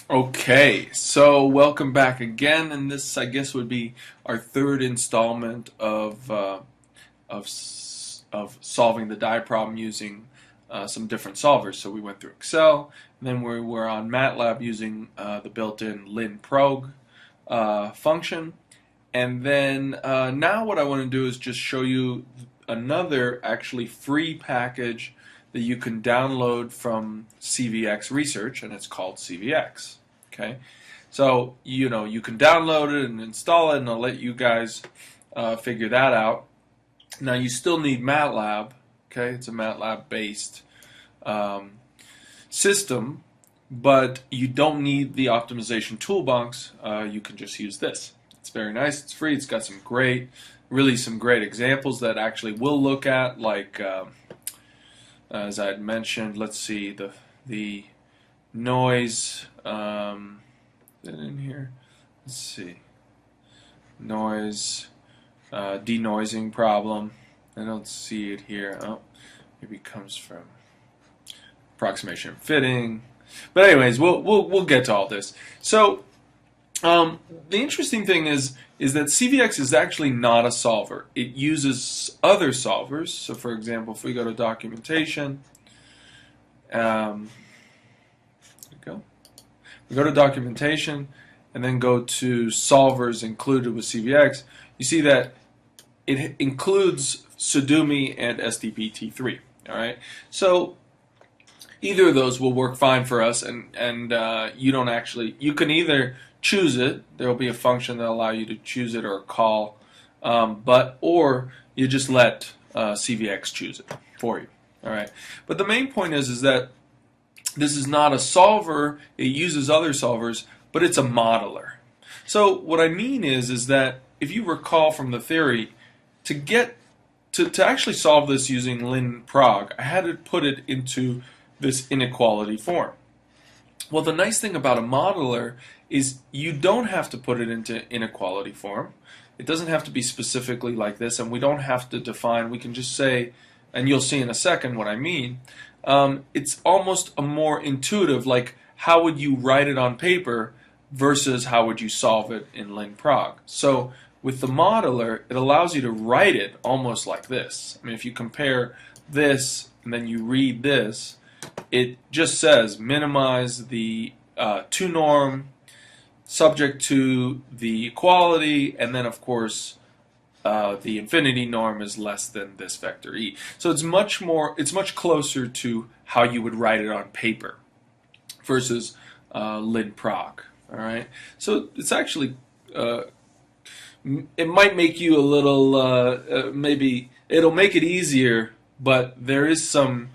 Okay, so welcome back again, and this I guess would be our third installment of solving the die problem using some different solvers. So we went through Excel, and then we were on MATLAB using the built-in linprog function, and then now what I want to do is just show you another actually free package that you can download from CVX Research, and it's called CVX. Okay, so you can download it and install it, and I'll let you guys figure that out. Now you still need MATLAB. Okay, it's a MATLAB-based system, but you don't need the optimization toolbox. You can just use this. It's very nice. It's free. It's got some great, really some great examples that actually we'll look at, like as I had mentioned. Let's see the noise. Is it in here? Let's see. Noise denoising problem. I don't see it here. Oh, maybe it comes from approximation and fitting. But anyways, we'll get to all this. So the interesting thing is that CVX is actually not a solver. It uses other solvers. So for example, if we go to documentation, there we go. We go to documentation and then go to solvers included with CVX. You see that it includes Sudumi and SDPT3. All right, so either of those will work fine for us, and you can either choose it. There will be a function that allow you to choose it or a call, or you just let CVX choose it for you. All right, but the main point is that this is not a solver. It uses other solvers, but it's a modeler. So what I mean is that if you recall from the theory, to actually solve this using linprog, I had to put it into this inequality form. Well, the nice thing about a modeler is you don't have to put it into inequality form. It doesn't have to be specifically like this, and we don't have to define. We can just say, and you'll see in a second what I mean. It's almost a more intuitive, like how would you write it on paper versus how would you solve it in linprog. So with the modeler, it allows you to write it almost like this. I mean, if you compare this and then you read this, it just says minimize the to norm, subject to the equality, and then of course the infinity norm is less than this vector e. So it's much closer to how you would write it on paper versus linprog. All right, so it's actually it might make you a little maybe it'll make it easier, but there is some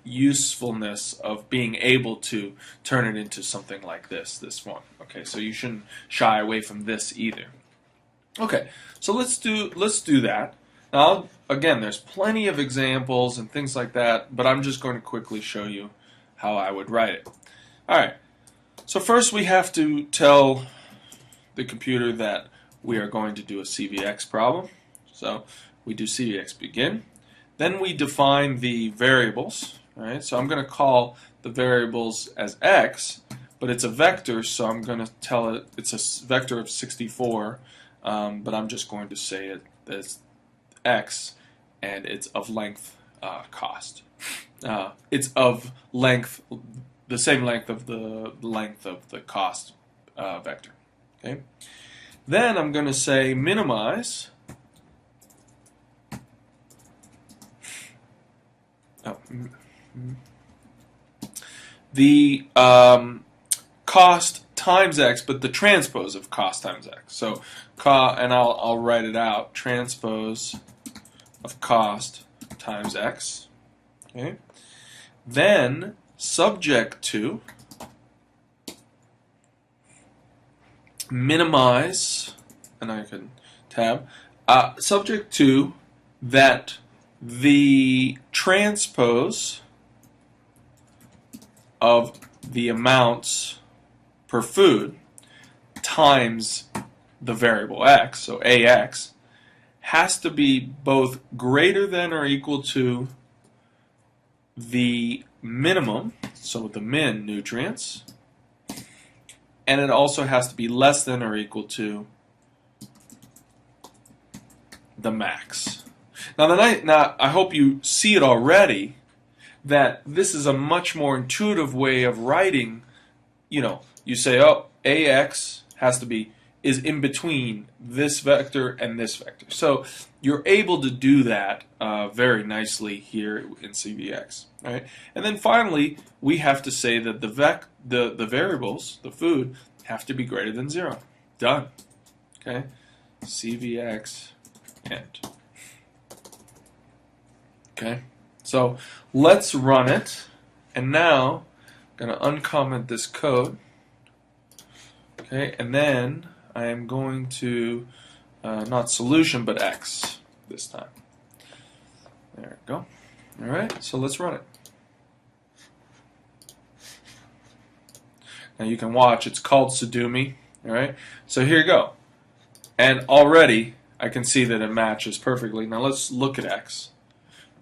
usefulness of being able to turn it into something like this one. Okay, so you shouldn't shy away from this either. Okay, so let's do that. Now, again, there's plenty of examples and things like that, but I'm just going to quickly show you how I would write it. All right, so first we have to tell the computer that we are going to do a CVX problem. So we do CVX begin. Then we define the variables. All right, so I'm going to call the variables as x, but it's a vector, so I'm going to tell it it's a vector of 64. But I'm just going to say it as x, and it's of length cost. It's of length, the same length of the cost vector. Okay. Then I'm going to say minimize. The cost times x, but the transpose of cost times x. So, and I'll write it out. Transpose of cost times x. Okay. Then subject to minimize, and I can tab subject to that the transpose of the amounts per food times the variable x, so ax, has to be both greater than or equal to the minimum, so the min nutrients, and it also has to be less than or equal to the max. Now, I hope you see it already that this is a much more intuitive way of writing. You say, oh, AX is in between this vector and this vector. So you're able to do that very nicely here in CVX. Right? And then finally, we have to say that the variables, the food, have to be greater than 0. Done. Okay? CVX end. Okay? So let's run it. And now I'm going to uncomment this code. Okay? And then I am going to, not solution, but X this time. There we go. Alright, so let's run it. Now you can watch, it's called Sudumi. Alright, so here you go. And already I can see that it matches perfectly. Now let's look at X.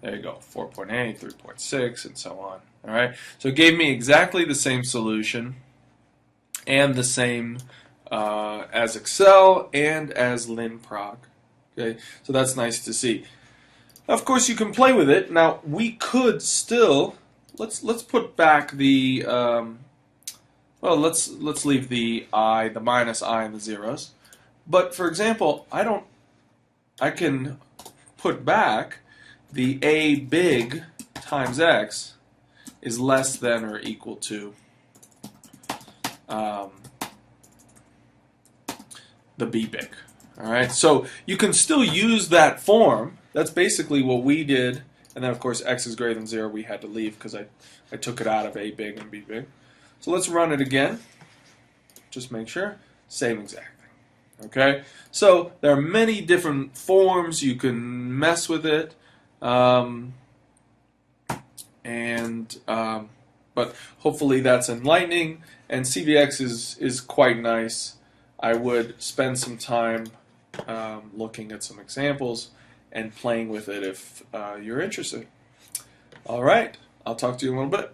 There you go, 4.8, 3.6, and so on. Alright, so it gave me exactly the same solution and the same as Excel and as LinProg. Okay, so that's nice to see. Of course, you can play with it. Now we could still let's put back the let's leave the minus I and the zeros. But for example, I can put back the A big times X is less than or equal to the B big. Alright, so you can still use that form. That's basically what we did. And then of course X is greater than 0 we had to leave because I took it out of A big and B big. So let's run it again. Just make sure. Same exact thing. Okay? So there are many different forms. You can mess with it. But hopefully that's enlightening. And CVX is quite nice. I would spend some time looking at some examples and playing with it if you're interested. All right, I'll talk to you in a little bit.